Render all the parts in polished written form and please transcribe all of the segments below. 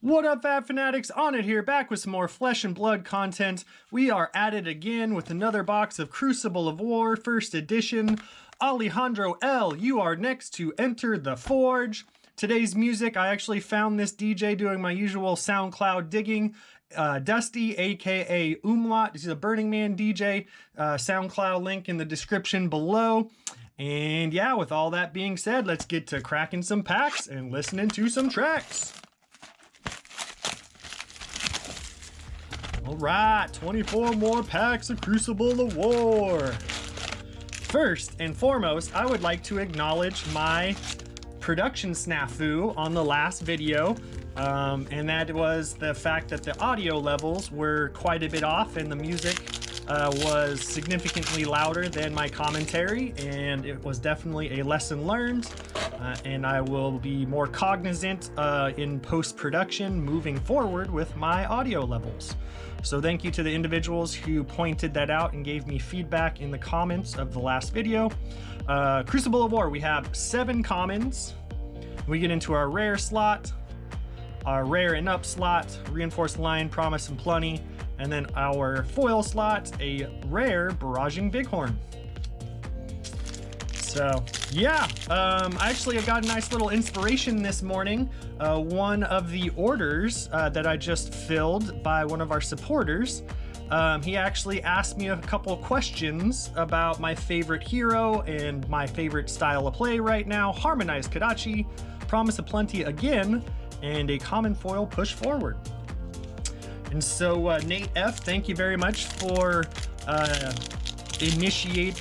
What up, FaB Fanatics? On it here, back with some more Flesh and Blood content. We are at it again with another box of Crucible of War, first edition. Alejandro L, you are next to enter the Forge. Today's music, I actually found this DJ doing my usual SoundCloud digging. Dusty, aka Umlaut, he's a Burning Man DJ. SoundCloud link in the description below. And yeah, with all that being said, let's get to cracking some packs and listening to some tracks. All right, 24 more packs of Crucible of War. First and foremost, I would like to acknowledge my production snafu on the last video, and that was the fact that the audio levels were quite a bit off and the music was significantly louder than my commentary, and it was definitely a lesson learned, and I will be more cognizant in post-production moving forward with my audio levels. So thank you to the individuals who pointed that out and gave me feedback in the comments of the last video. Crucible of War, we have 7 commons. We get into our rare slot, our rare and up slot, reinforced line, promise and plenty, and then our foil slot, a rare barraging bighorn. So yeah, I got a nice little inspiration this morning. One of the orders that I just filled by one of our supporters, he actually asked me a couple questions about my favorite hero and my favorite style of play right now. Harmonized Kadachi, Promise of Plenty again, and a common foil push forward. And so Nate F, thank you very much for initiating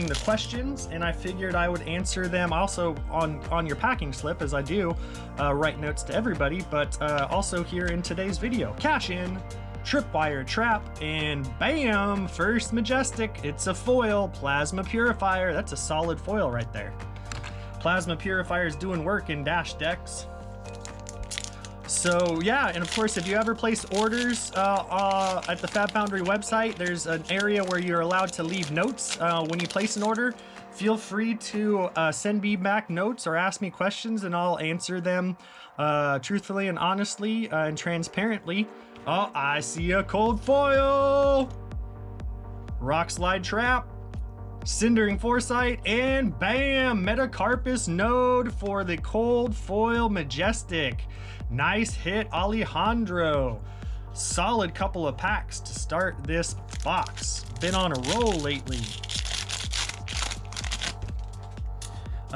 the questions, and I figured I would answer them also on your packing slip, as I do write notes to everybody, but also here in today's video. Cash in, tripwire trap, and bam, first majestic. It's a foil, Plasma Purifier. That's a solid foil right there. Plasma Purifier is doing work in Dash decks. So yeah, and of course, if you ever place orders at the FaB Foundry website, there's an area where you're allowed to leave notes when you place an order. Feel free to send me back notes or ask me questions, and I'll answer them truthfully and honestly and transparently. Oh, I see a cold foil! Rock Slide Trap, Cindering Foresight, and bam! Metacarpus Node for the cold foil majestic. Nice hit, Alejandro. Solid couple of packs to start this box. Been on a roll lately.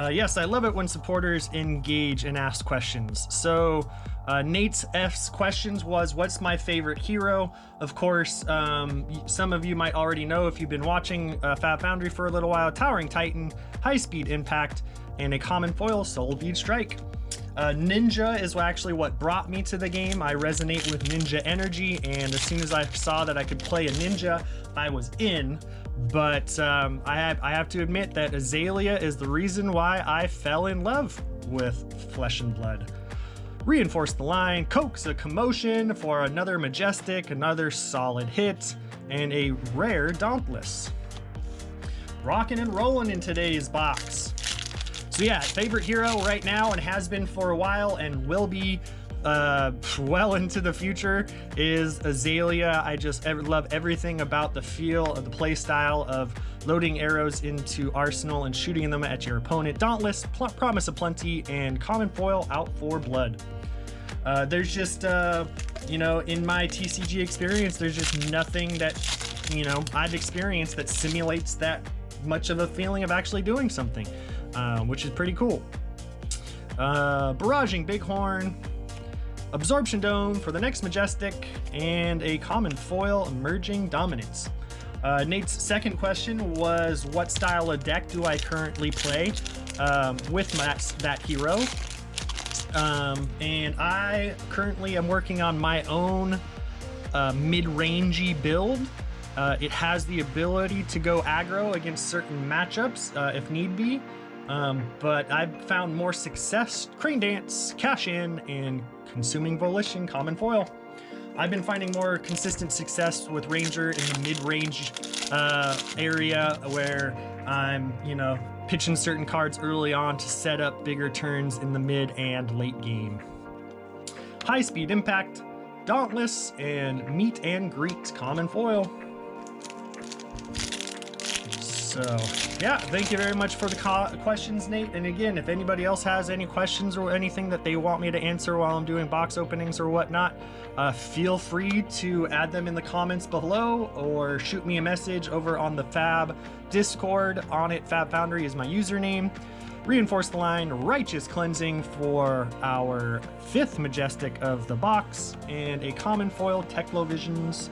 Yes, I love it when supporters engage and ask questions. So Nate's F's questions was, what's my favorite hero? Of course, some of you might already know if you've been watching FaB Foundry for a little while. Towering Titan, High Speed Impact, and a common foil, Soul Bead Strike. Ninja is actually what brought me to the game. I resonate with ninja energy, and as soon as I saw that I could play a ninja, I was in. But I have to admit that Azalea is the reason why I fell in love with Flesh and Blood. Reinforce the line, coax a commotion for another majestic, another solid hit, and a rare Dauntless. Rocking and rolling in today's box. So yeah, favorite hero right now, and has been for a while and will be well into the future, is Azalea. I just love everything about the feel of the play style of loading arrows into arsenal and shooting them at your opponent. Dauntless, Promise of Plenty, and common foil, Out for Blood. There's just you know, in my TCG experience, there's just nothing that, you know, I've experienced that simulates that much of a feeling of actually doing something, which is pretty cool. Barraging Bighorn, Absorption Dome for the next majestic, and a common foil, Emerging Dominance. Nate's second question was, what style of deck do I currently play with that hero? And I currently am working on my own mid-rangey build. It has the ability to go aggro against certain matchups if need be, but I've found more success. Crane Dance, Cash In, and Consuming Volition, common foil. I've been finding more consistent success with Ranger in the mid-range area, where I'm, you know, pitching certain cards early on to set up bigger turns in the mid and late game. High Speed Impact, Dauntless, and Meet and Greet common foil. So yeah, thank you very much for the questions, Nate. And again, if anybody else has any questions or anything that they want me to answer while I'm doing box openings or whatnot, feel free to add them in the comments below or shoot me a message over on the FaB Discord. On it, FaB Foundry is my username. Reinforce the Line, Righteous Cleansing for our 5th Majestic of the box, and a common foil, Teklovision's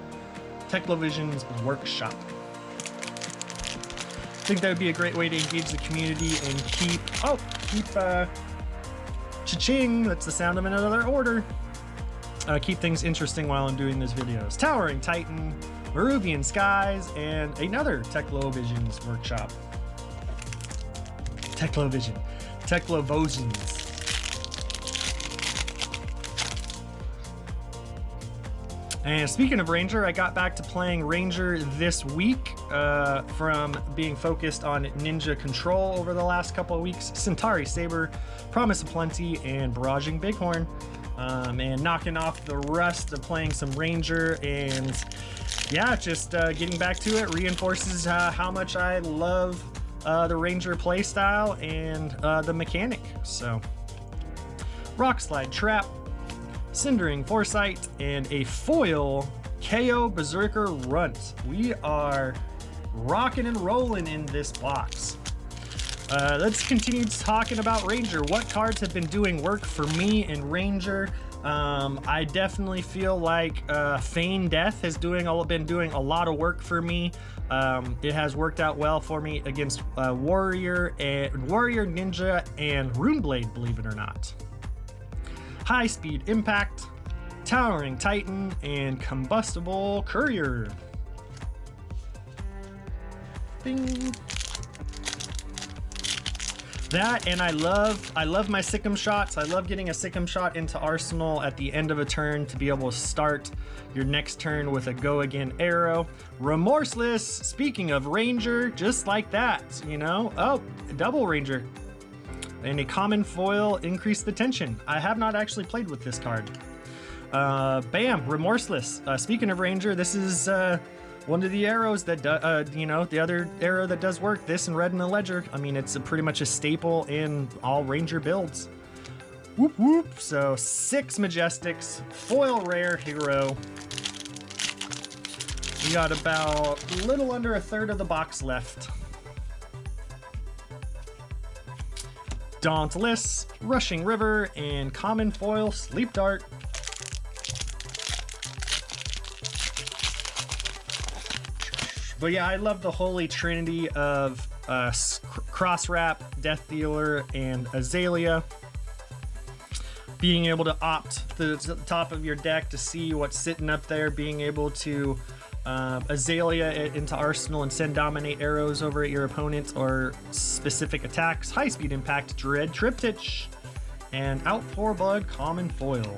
Workshop. I think that would be a great way to engage the community and keep cha-ching, that's the sound of another order. Keep things interesting while I'm doing these videos. Towering Titan, Maruvian Skies, and another Teklovision's Workshop. Teklovisions. And speaking of Ranger, I got back to playing Ranger this week from being focused on Ninja Control over the last couple of weeks. Centauri Saber, Promise of Plenty, and Barraging Bighorn. And knocking off the rust of playing some Ranger, and yeah, just getting back to it reinforces how much I love the Ranger playstyle and the mechanic. So, Rock Slide Trap, Cindering Foresight, and a foil KO Berserker Runt. We are rocking and rolling in this box. Let's continue talking about Ranger. What cards have been doing work for me in Ranger? I definitely feel like Feign Death has been doing a lot of work for me. It has worked out well for me against Warrior, Ninja, and Runeblade, believe it or not. High Speed Impact, Towering Titan, and Combustible Courier. Bing. That, and I love my Sikkim shots. I love getting a Sikkim shot into Arsenal at the end of a turn to be able to start your next turn with a go again arrow. Remorseless, speaking of Ranger, just like that, you know? Oh, double Ranger. And a common foil, Increase the Tension. I have not actually played with this card. Bam, Remorseless. Speaking of Ranger, this is one of the arrows that, the other arrow that does work. This and Red in the Ledger. I mean, it's pretty much a staple in all Ranger builds. Whoop whoop. So 6 Majestics, foil rare hero. We got about a little under a third of the box left. Dauntless, Rushing River, and common foil, Sleep Dart. But yeah, I love the holy trinity of Cross Wrap, Death Dealer, and Azalea. Being able to opt to the top of your deck to see what's sitting up there, being able to Azalea into Arsenal and send Dominate arrows over at your opponent or specific attacks. High Speed Impact, Dread Triptych, and Out for Blood common foil.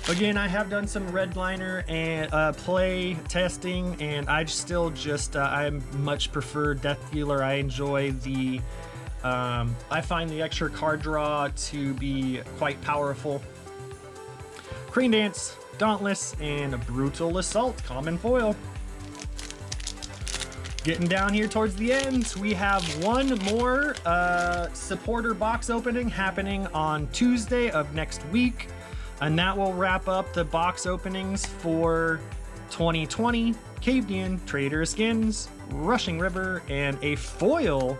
Again, I have done some redliner and play testing, and I much prefer Death Dealer. I enjoy the I find the extra card draw to be quite powerful. Crane Dance, Dauntless, and a Brutal Assault common foil. Getting down here towards the end, we have one more supporter box opening happening on Tuesday of next week, and that will wrap up the box openings for 2020. Caved In, Trader Skins, Rushing River, and a foil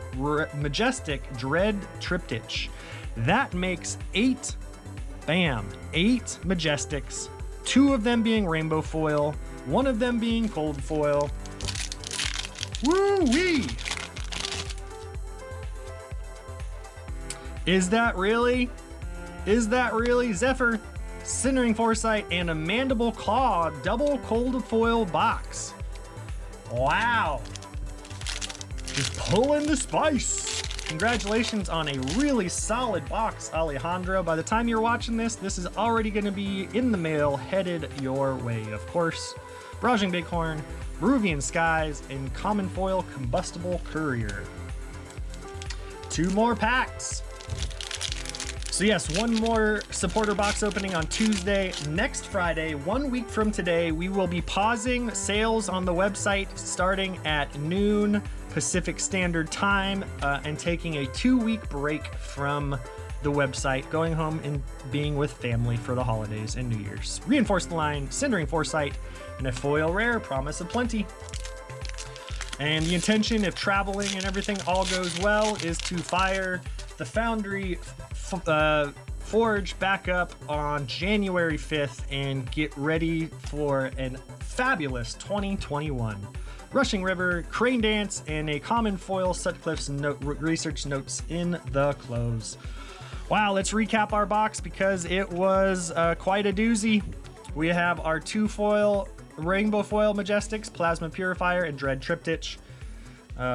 Majestic Dread Triptych. That makes 8 Majestics, 2 of them being rainbow foil, 1 of them being cold foil. Woo-wee! Is that really Zephyr, Cindering Foresight, and a Mandible Claw double cold foil box? Wow! Just pulling the spice. Congratulations on a really solid box, Alejandro. By the time you're watching this is already going to be in the mail, headed your way, of course. Barraging Bighorn, Maruvian Skies, and common foil Combustible Courier. 2 more packs. So yes, one more supporter box opening on Tuesday. Next Friday, 1 week from today, we will be pausing sales on the website starting at noon Pacific Standard Time and taking a 2-week break from the website, going home and being with family for the holidays and New Year's. Reinforce the Line, Cindering Foresight, and a foil rare, Promise of Plenty. And the intention, if traveling and everything all goes well, is to fire the Foundry Forge back up on January 5th and get ready for an fabulous 2021. Rushing River, Crane Dance, and a common foil Sutcliffe's research notes in the close. Wow, let's recap our box because it was quite a doozy. We have our 2 foil Rainbow Foil Majestics, Plasma Purifier, and Dread Triptych.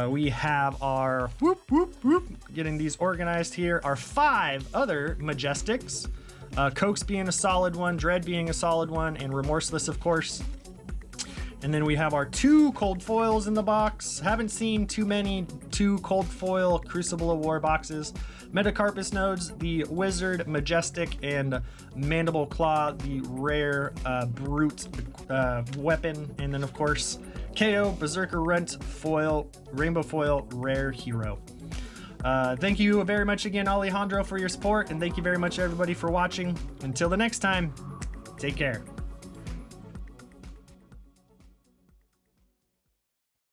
We have our getting these organized here, our 5 other Majestics, Coax being a solid one, Dread being a solid one, and Remorseless, of course. And then we have our 2 cold foils in the box. Haven't seen too many 2 cold foil Crucible of War boxes. Metacarpus Nodes, the Wizard Majestic, and Mandible Claw, the rare brute weapon. And then, of course, KO, Berserker Runt, foil, Rainbow Foil, rare hero. Thank you very much again, Alejandro, for your support, and thank you very much, everybody, for watching. Until the next time, take care.